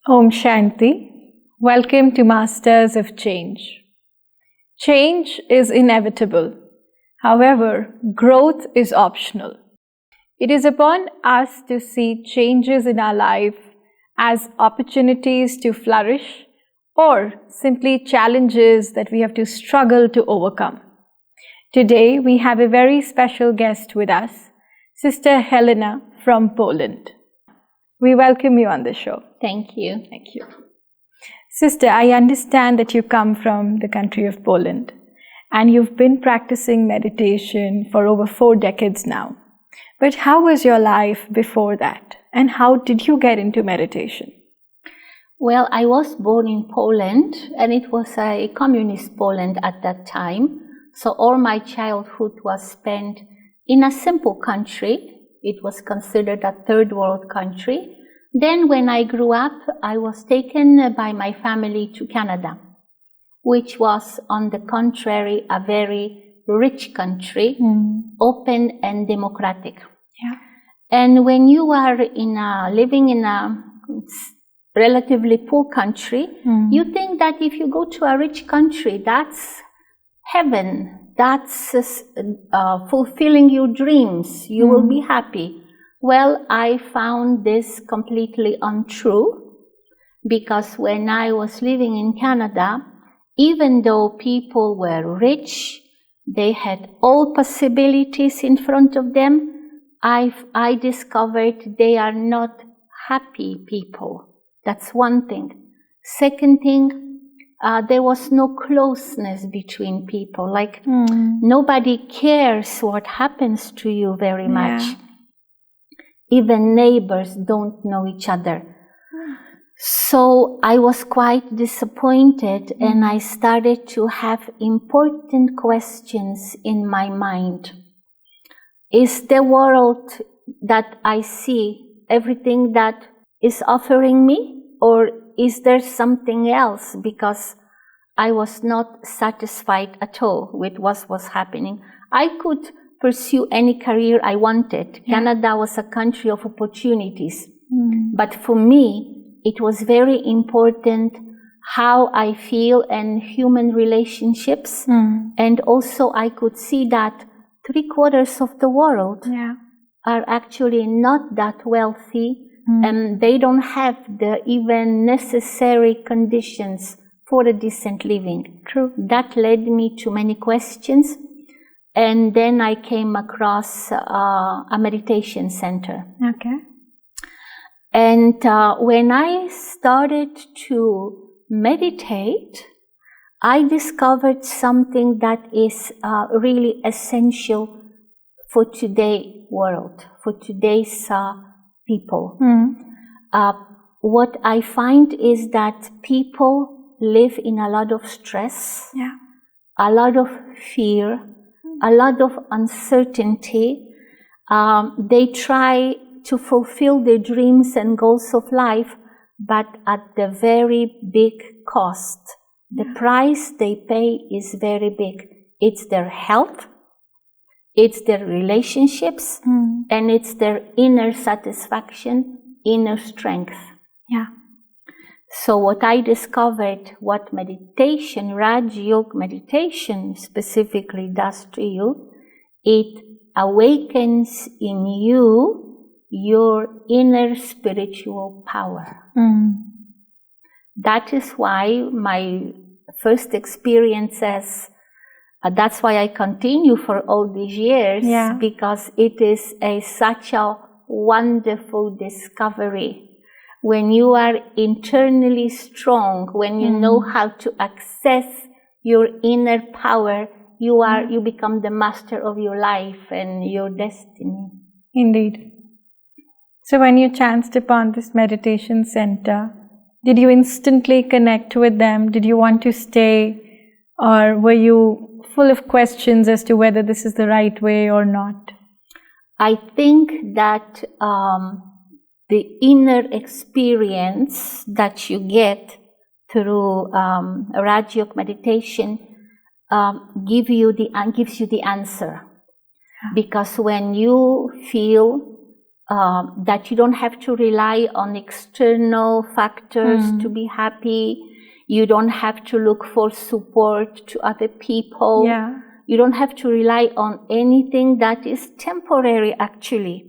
Om Shanti. Welcome to Masters of Change. Change is inevitable. However, growth is optional. It is upon us to see changes in our life as opportunities to flourish or simply challenges that we have to struggle to overcome. Today, we have a very special guest with us, Sister Halina from Poland. We welcome you on the show. Thank you. Thank you. Sister, I understand that you come from the country of Poland and you've been practicing meditation for over 4 decades now. But how was your life before that? And how did you get into meditation? Well, I was born in Poland, and it was a communist Poland at that time. So all my childhood was spent in a simple country. It was considered a third world country. Then when I grew up, I was taken by my family to Canada, which was, on the contrary, a very rich country, open and democratic. Yeah. And when you are living in a relatively poor country, you think that if you go to a rich country, that's heaven, that's fulfilling your dreams, you will be happy. Well, I found this completely untrue, because when I was living in Canada, even though people were rich, they had all possibilities in front of them, I discovered they are not happy people. That's one thing. Second thing, there was no closeness between people. Like nobody cares what happens to you very much. Even neighbors don't know each other. So I was quite disappointed, and I started to have important questions in my mind. Is the world that I see everything that is offering me, or is there something else? Because I was not satisfied at all with what was happening. I could pursue any career I wanted. Canada was a country of opportunities. But for me, it was very important how I feel and human relationships. And also I could see that 3/4 of the world are actually not that wealthy, and they don't have the even necessary conditions for a decent living. True. That led me to many questions. And then I came across a meditation center. Okay. And when I started to meditate, I discovered something that is really essential for today's world, for today's people. What I find is that people live in a lot of stress, a lot of fear, a lot of uncertainty. They try to fulfill their dreams and goals of life, but at the very big cost. The price they pay is very big. It's their health, it's their relationships, and it's their inner satisfaction, inner strength. So what I discovered, what meditation, Raj Yoga meditation specifically does to you, it awakens in you your inner spiritual power. That is why my first experiences, that's why I continue for all these years, because it is such a wonderful discovery. When you are internally strong, when you know how to access your inner power, you become the master of your life and your destiny. Indeed. So when you chanced upon this meditation center, did you instantly connect with them? Did you want to stay? Or were you full of questions as to whether this is the right way or not? I think that the inner experience that you get through Raj Yoga meditation gives you the answer. Because when you feel that you don't have to rely on external factors to be happy. You don't have to look for support to other people. Yeah. You don't have to rely on anything that is temporary, actually.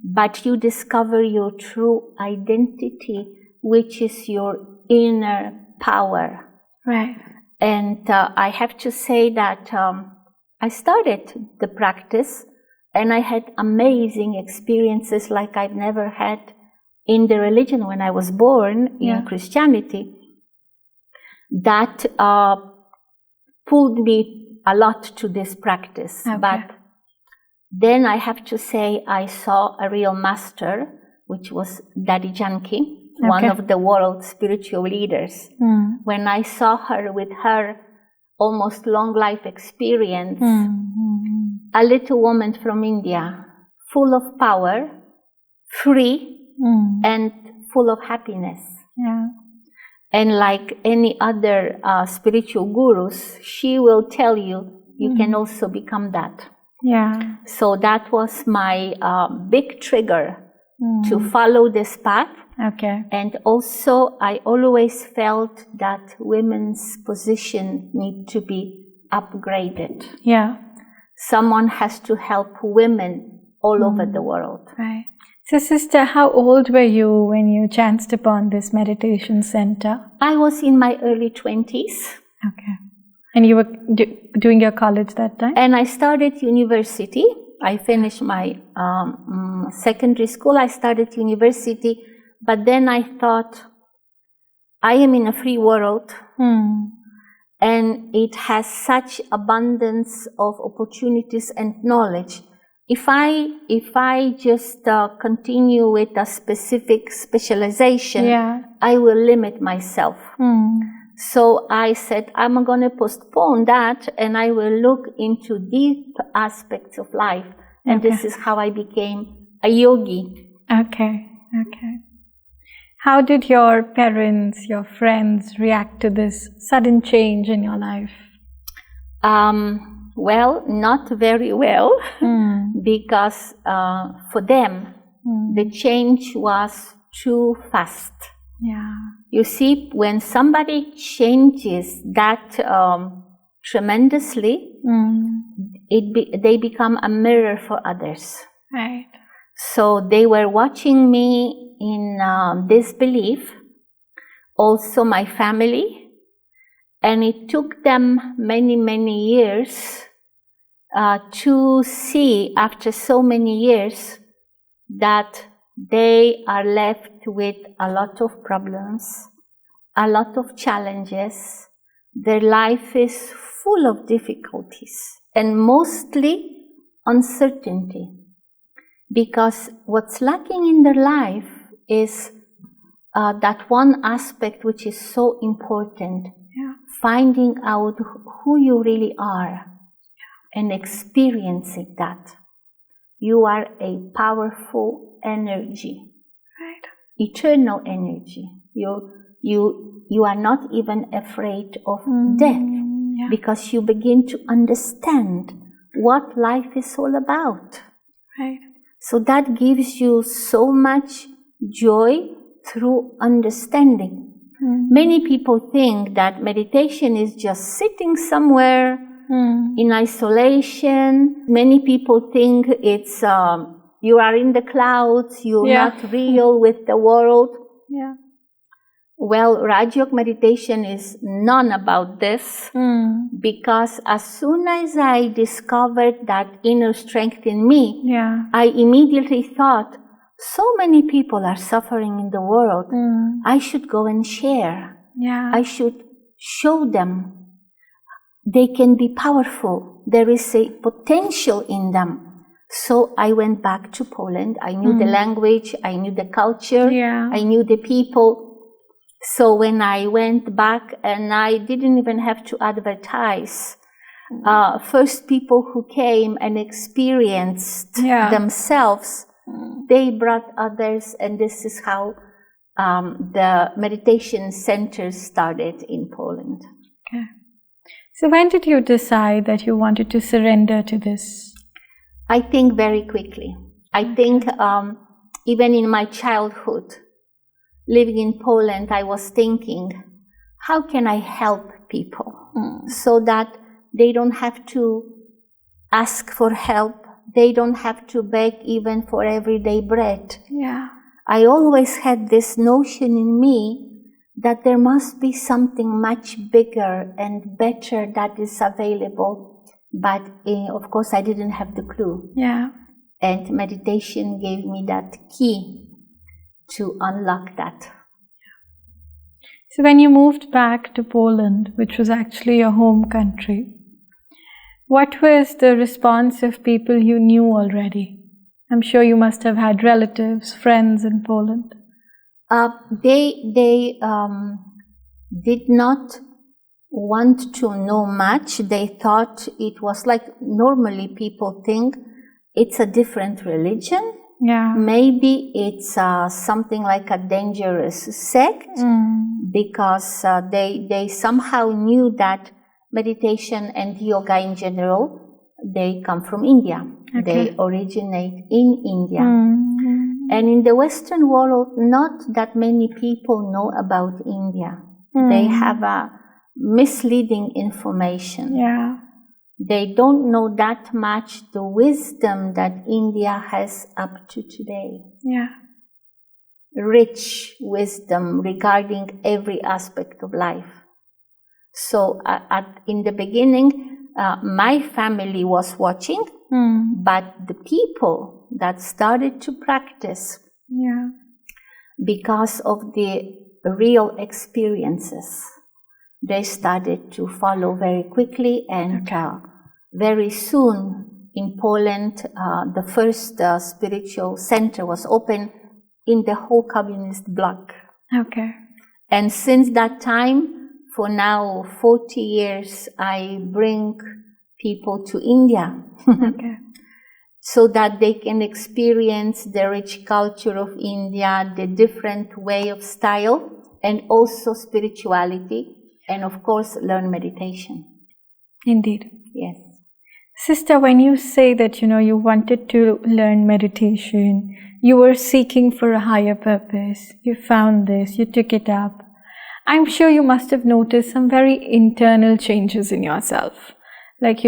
But you discover your true identity, which is your inner power. Right. And I have to say that I started the practice and I had amazing experiences like I've never had in the religion when I was born in Christianity. That pulled me a lot to this practice. Okay. But then I have to say I saw a real master, which was Daddy Janki, one of the world's spiritual leaders. When I saw her with her almost long life experience, a little woman from India, full of power, free, and full of happiness. Yeah. And like any other spiritual gurus, she will tell you, you can also become that. Yeah. So that was my big trigger to follow this path. Okay. And also, I always felt that women's position need to be upgraded. Yeah. Someone has to help women all over the world. Right. So, sister, how old were you when you chanced upon this meditation center? I was in my early 20s. Okay. And you were doing your college that time? And I started university. I finished my secondary school. I started university. But then I thought, I am in a free world. And it has such abundance of opportunities and knowledge. If I just continue with a specific specialization, I will limit myself. So I said, I'm going to postpone that and I will look into deep aspects of life. And this is how I became a yogi. Okay. Okay. How did your parents, your friends react to this sudden change in your life? Well, not very well, because for them, the change was too fast. Yeah. You see, when somebody changes that tremendously, they become a mirror for others. Right. So they were watching me in disbelief, also my family. And it took them many, many years to see, after so many years, that they are left with a lot of problems, a lot of challenges. Their life is full of difficulties and mostly uncertainty. Because what's lacking in their life is that one aspect which is so important. Finding out who you really are and experiencing that. You are a powerful energy, right? Eternal energy. You are not even afraid of death because you begin to understand what life is all about. Right. So that gives you so much joy through understanding. Many people think that meditation is just sitting somewhere in isolation. Many people think it's you are in the clouds, you're not real with the world. Yeah. Well, Rajyoga meditation is none about this, because as soon as I discovered that inner strength in me, I immediately thought, so many people are suffering in the world. I should go and share. I should show them they can be powerful. There is a potential in them. So I went back to Poland. I knew the language, I knew the culture, I knew the people. So when I went back, and I didn't even have to advertise, first people who came and experienced themselves, they brought others, and this is how the meditation centers started in Poland. Okay. So when did you decide that you wanted to surrender to this? I think very quickly. I think even in my childhood, living in Poland, I was thinking, how can I help people so that they don't have to ask for help, they don't have to beg even for everyday bread. Yeah. I always had this notion in me that there must be something much bigger and better that is available, but of course I didn't have the clue. Yeah. And meditation gave me that key to unlock that. So when you moved back to Poland, which was actually your home country, what was the response of people you knew already? I'm sure you must have had relatives, friends in Poland. They did not want to know much. They thought it was like normally people think it's a different religion. Yeah. Maybe it's something like a dangerous sect because they somehow knew that meditation and yoga in general, they come from India. Okay. They originate in India. And in the Western world, not that many people know about India. They have a misleading information. Yeah. They don't know that much the wisdom that India has up to today. Yeah. Rich wisdom regarding every aspect of life. So in the beginning, my family was watching, but the people that started to practice, because of the real experiences, they started to follow very quickly, and very soon in Poland, the first spiritual center was opened in the whole communist bloc. Okay. And since that time, for now 40 years, I bring people to India so that they can experience the rich culture of India, the different way of style, and also spirituality, and of course learn meditation. Indeed. Yes. Sister, when you say that, you wanted to learn meditation, you were seeking for a higher purpose, you found this, you took it up, I'm sure you must have noticed some very internal changes in yourself. Like,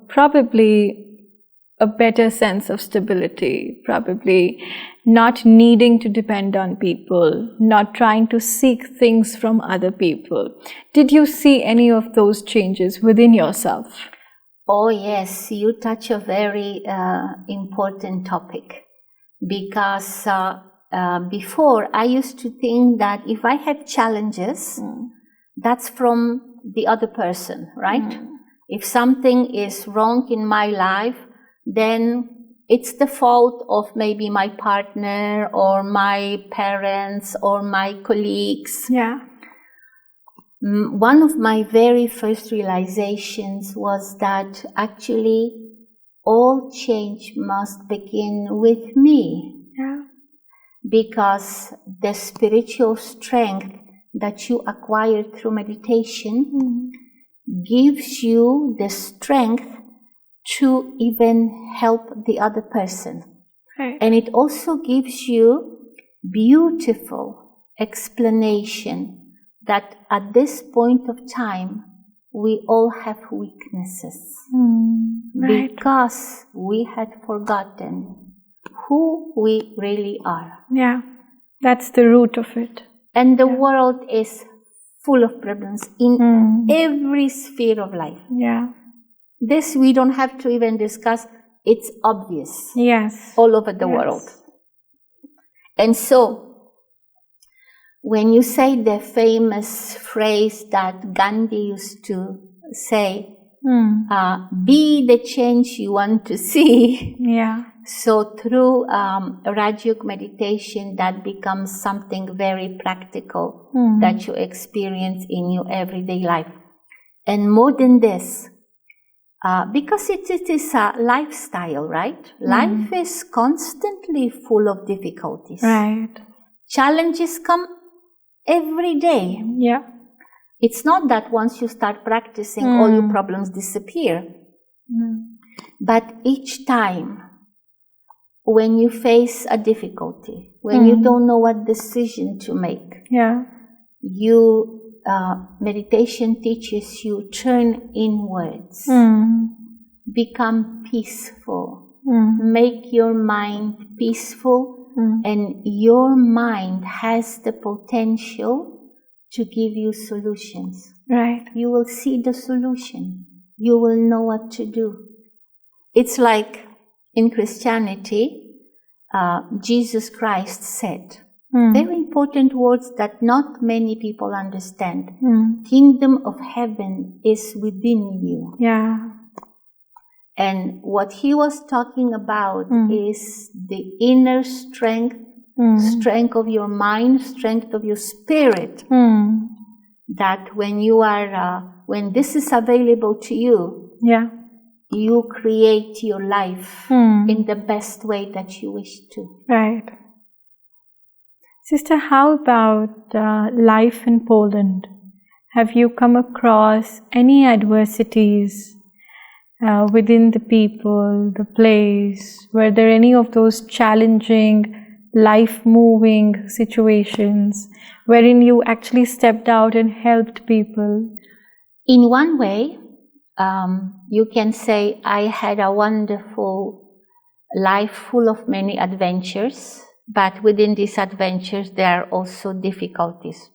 probably a better sense of stability, probably not needing to depend on people, not trying to seek things from other people. Did you see any of those changes within yourself? Oh yes, you touch a very important topic, because before I used to think that if I have challenges, that's from the other person, right? If something is wrong in my life, then it's the fault of maybe my partner or my parents or my colleagues. Yeah. One of my very first realizations was that actually all change must begin with me. Yeah. Because the spiritual strength that you acquire through meditation gives you the strength to even help the other person. Right. And it also gives you beautiful explanation that at this point of time, we all have weaknesses. Right. Because we had forgotten who we really are. Yeah, that's the root of it. And the world is full of problems in every sphere of life. Yeah. This we don't have to even discuss. It's obvious. Yes. All over the world. And so, when you say the famous phrase that Gandhi used to say, be the change you want to see. Yeah. So through Rajyog meditation, that becomes something very practical that you experience in your everyday life. And more than this, because it is a lifestyle, right? Life is constantly full of difficulties. Right. Challenges come every day. Yeah. It's not that once you start practicing, all your problems disappear. But each time when you face a difficulty, when you don't know what decision to make, meditation teaches you turn inwards, become peaceful, make your mind peaceful, and your mind has the potential to give you solutions. Right. You will see the solution. You will know what to do. It's like in Christianity, Jesus Christ said, very important words that not many people understand. Kingdom of heaven is within you. Yeah. And what he was talking about is the inner strength, strength of your mind, strength of your spirit. That when you are, when this is available to you, you create your life in the best way that you wish to. Right. Sister, how about life in Poland? Have you come across any adversities within the people, the place? Were there any of those challenging, life-moving situations wherein you actually stepped out and helped people? In one way, you can say I had a wonderful life full of many adventures, but within these adventures there are also difficulties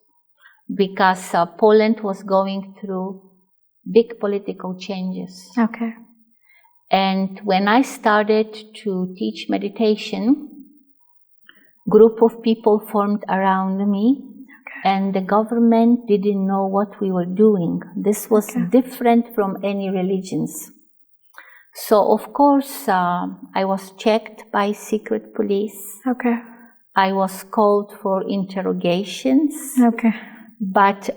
because Poland was going through big political changes. Okay. And when I started to teach meditation, group of people formed around me, and the government didn't know what we were doing. This was different from any religions. So, of course, I was checked by secret police. Okay. I was called for interrogations. Okay. But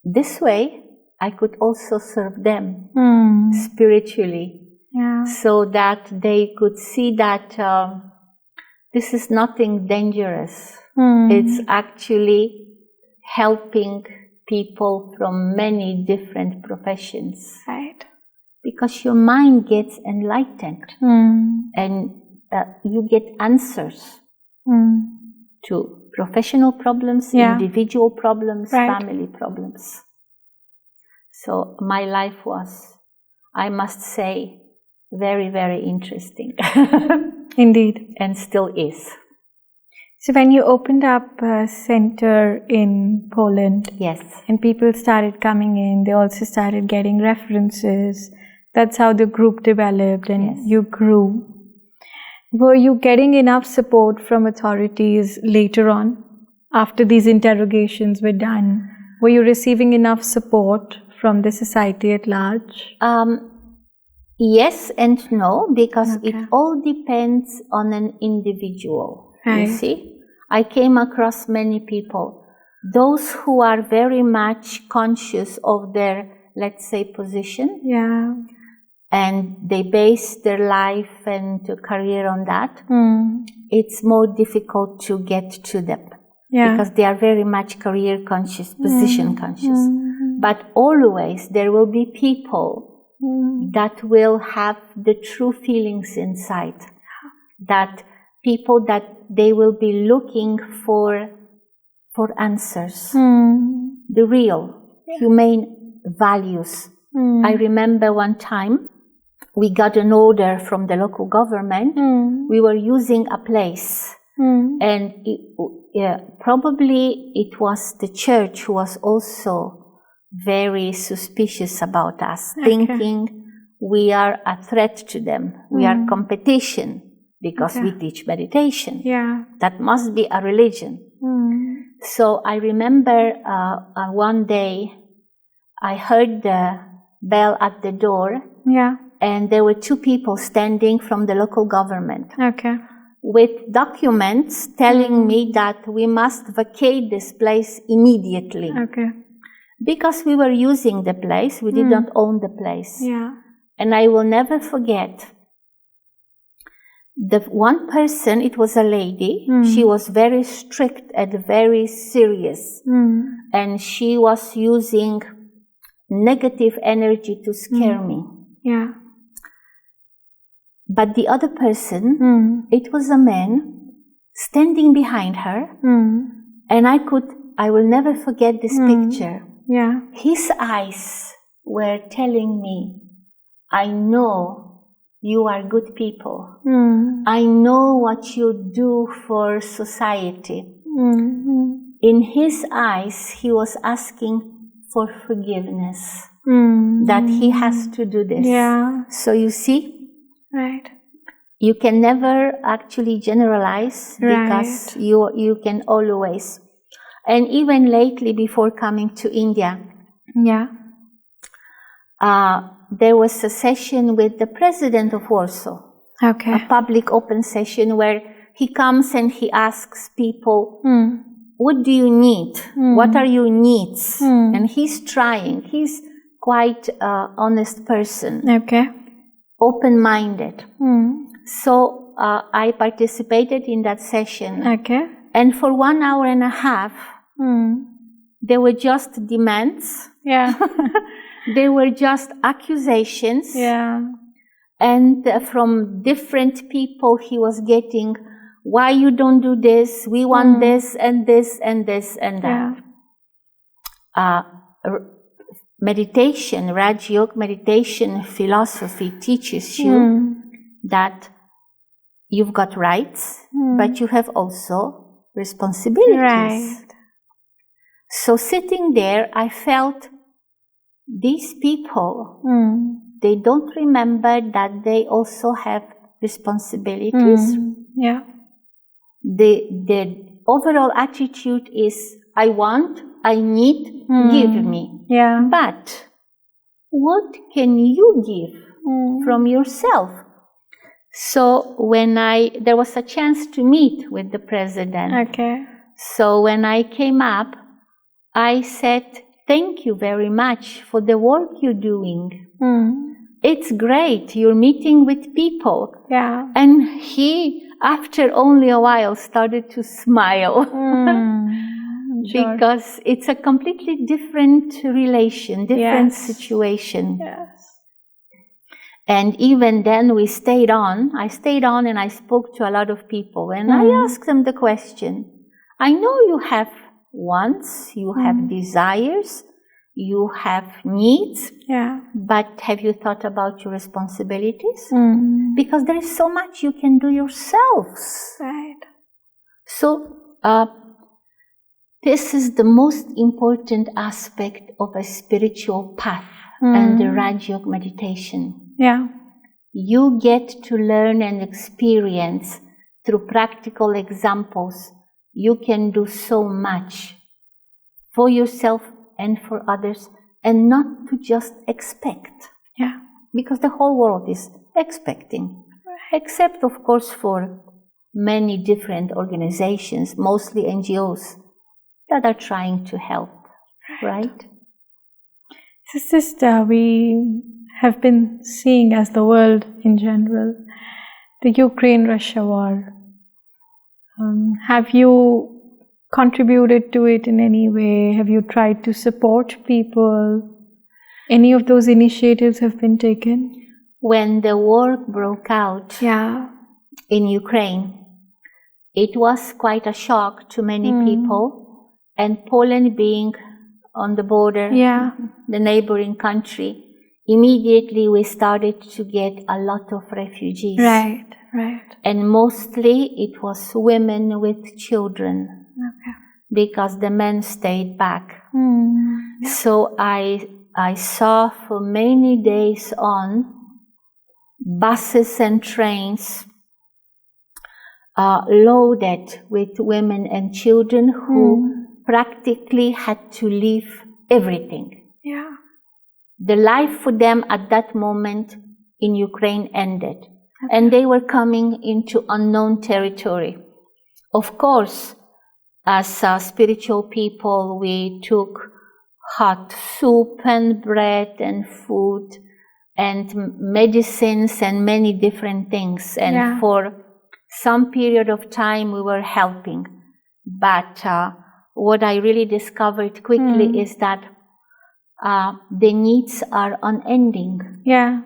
this way, I could also serve them spiritually. Yeah. So that they could see that this is nothing dangerous. It's actually helping people from many different professions. Right. Because your mind gets enlightened and you get answers to professional problems, individual problems, family problems. So my life was, I must say, very, very interesting. Indeed. And still is. So when you opened up a center in Poland, and people started coming in, they also started getting references. That's how the group developed and you grew. Were you getting enough support from authorities later on, after these interrogations were done? Were you receiving enough support from the society at large? Yes and no, because it all depends on an individual. You see? I came across many people, those who are very much conscious of their, let's say, position. And they base their life and career on that. It's more difficult to get to them because they are very much career conscious, position conscious. But always there will be people that will have the true feelings inside. That people that they will be looking for answers, the real humane values. I remember one time we got an order from the local government. We were using a place, and probably it was the church who was also very suspicious about us, thinking we are a threat to them. We are competition. Because we teach meditation. That must be a religion. So I remember one day I heard the bell at the door and there were two people standing from the local government with documents telling me that we must vacate this place immediately. Because we were using the place, we did not own the place. And I will never forget the one person, it was a lady, she was very strict and very serious. And she was using negative energy to scare me. But the other person, it was a man standing behind her, and I will never forget this picture. Yeah. His eyes were telling me, I know you are good people. I know what you do for society. In his eyes, he was asking for forgiveness, that he has to do this. Yeah. So you see, Right. you can never actually generalize, because you can always. And even lately, before coming to India, there was a session with the president of Warsaw. Okay. A public open session where he comes and he asks people, what do you need? What are your needs? And he's trying. He's quite an honest person. Okay. Open-minded. So I participated in that session. Okay. And for 1 hour and a half, there were just demands. Yeah. There were just accusations. Yeah. And from different people he was getting, why you don't do this? We want this and this and this and that. Meditation, Raj Yoga meditation philosophy teaches you that you've got rights, but you have also responsibilities. Right. So sitting there, I felt these people, they don't remember that they also have responsibilities. Yeah. The overall attitude is, I want, I need, give me. Yeah. But what can you give from yourself? So when there was a chance to meet with the president. Okay. So when I came up, I said, thank you very much for the work you're doing. It's great. You're meeting with people. Yeah. And he, after only a while, started to smile. Sure. Because it's a completely different relation, different situation. Yes. And even then we stayed on. I stayed on and I spoke to a lot of people. And I asked them the question, I know you have wants, you have desires, you have needs, but have you thought about your responsibilities? Because there is so much you can do yourselves. Right. So this is the most important aspect of a spiritual path and the Raj Yoga meditation. Yeah. You get to learn and experience through practical examples. You can do so much for yourself and for others, and not to just expect. Yeah. Because the whole world is expecting. Except, of course, for many different organizations, mostly NGOs, that are trying to help. Right? So, sister, we have been seeing, as the world in general, the Ukraine-Russia war. Have you contributed to it in any way? Have you tried to support people? Any of those initiatives have been taken? When the war broke out in Ukraine, it was quite a shock to many people. And Poland being on the border, the neighboring country, immediately we started to get a lot of refugees. Right, right. And mostly it was women with children. Okay. Because the men stayed back. So I saw for many days on buses and trains loaded with women and children who practically had to leave everything. Yeah. The life for them at that moment in Ukraine ended. Okay. And they were coming into unknown territory. Of course, as spiritual people, we took hot soup and bread and food and medicines and many different things. And for some period of time, we were helping. But what I really discovered quickly is that the needs are unending. Yeah.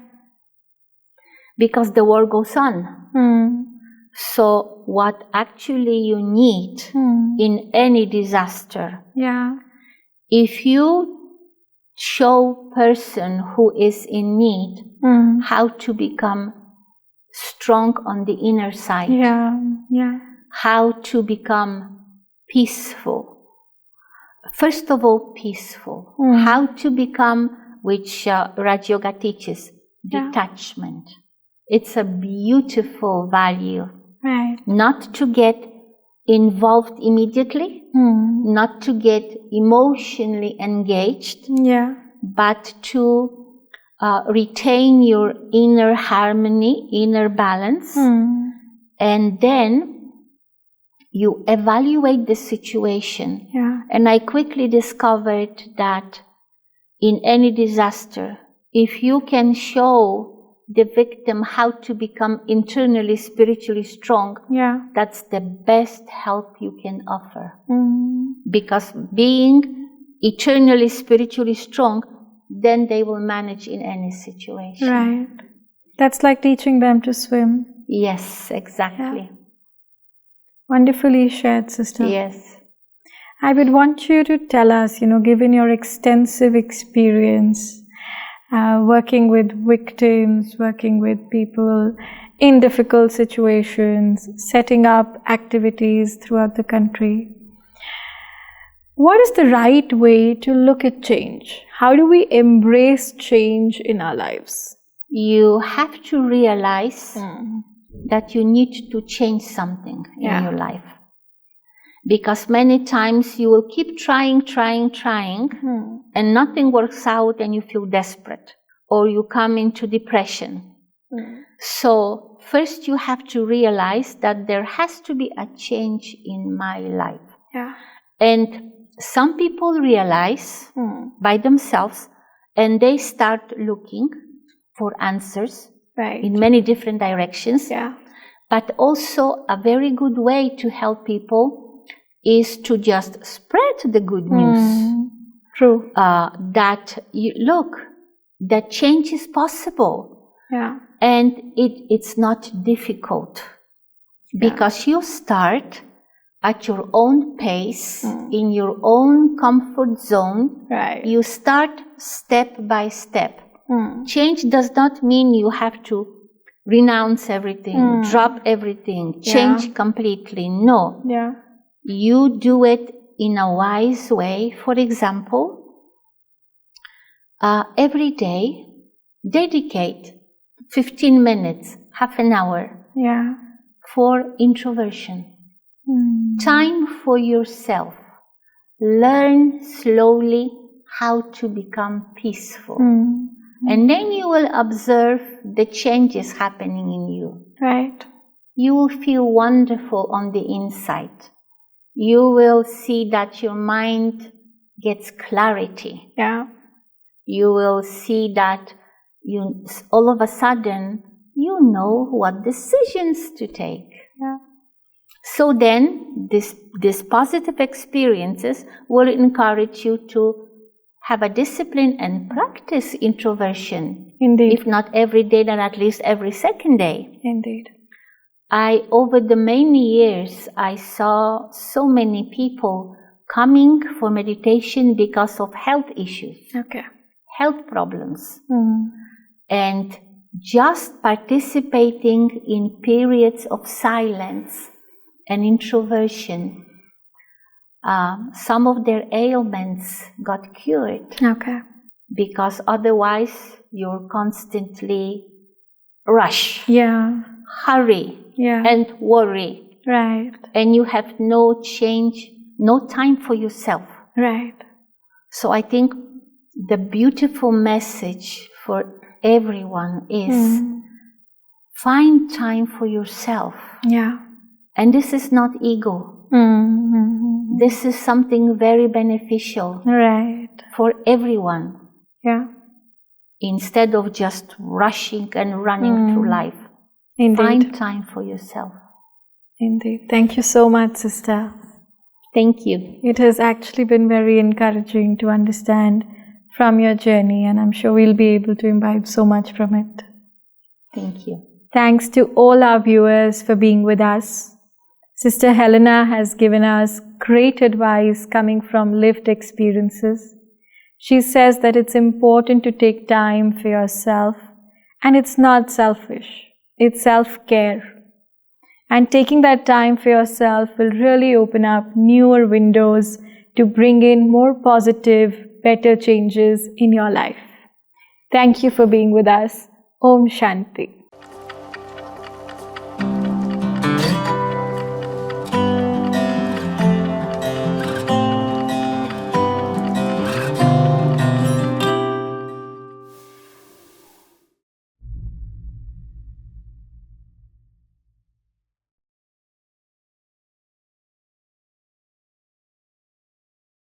because the war goes on. So what actually you need in any disaster, if you show person who is in need how to become strong on the inner side, how to become peaceful. First of all, peaceful. How to become, which Raj Yoga teaches, detachment. It's a beautiful value. Not to get involved immediately, not to get emotionally engaged, but to retain your inner harmony, inner balance, and then you evaluate the situation. And I quickly discovered that in any disaster, if you can show the victim how to become internally spiritually strong, that's the best help you can offer. Because being eternally spiritually strong, then they will manage in any situation. That's like teaching them to swim. Yes, exactly. Wonderfully shared, sister. Yes. I would want you to tell us, given your extensive experience working with victims, working with people in difficult situations, setting up activities throughout the country, what is the right way to look at change? How do we embrace change in our lives? You have to realize that you need to change something in your life. Because many times you will keep trying, and nothing works out and you feel desperate or you come into depression. So first you have to realize that there has to be a change in my life. And some people realize by themselves and they start looking for answers in many different directions. But also a very good way to help people is to just spread the good news. True. That that change is possible. And it's not difficult. Because you start at your own pace, in your own comfort zone. You start step by step. Change does not mean you have to renounce everything, drop everything, change completely. No. You do it in a wise way. For example, every day, dedicate 15 minutes, half an hour for introversion. Time for yourself. Learn slowly how to become peaceful. And then you will observe the changes happening in you. You will feel wonderful on the inside. You will see that your mind gets clarity. You will see that all of a sudden you know what decisions to take. So then these positive experiences will encourage you to have a discipline and practice introversion. Indeed. If not every day, then at least every second day. Indeed. Over the many years, I saw so many people coming for meditation because of health issues, health problems. And just participating in periods of silence and introversion, some of their ailments got cured. Because otherwise you're constantly rush, hurry, and worry. And you have no change, no time for yourself. So I think the beautiful message for everyone is find time for yourself. And this is not ego. This is something very beneficial for everyone. Instead of just rushing and running through life. Find time for yourself. Indeed. Thank you so much, sister. Thank you. It has actually been very encouraging to understand from your journey, and I'm sure we'll be able to imbibe so much from it. Thank you. Thanks to all our viewers for being with us. Sister Halina has given us great advice coming from lived experiences. She says that it's important to take time for yourself, and it's not selfish, it's self-care. And taking that time for yourself will really open up newer windows to bring in more positive, better changes in your life. Thank you for being with us. Om Shanti.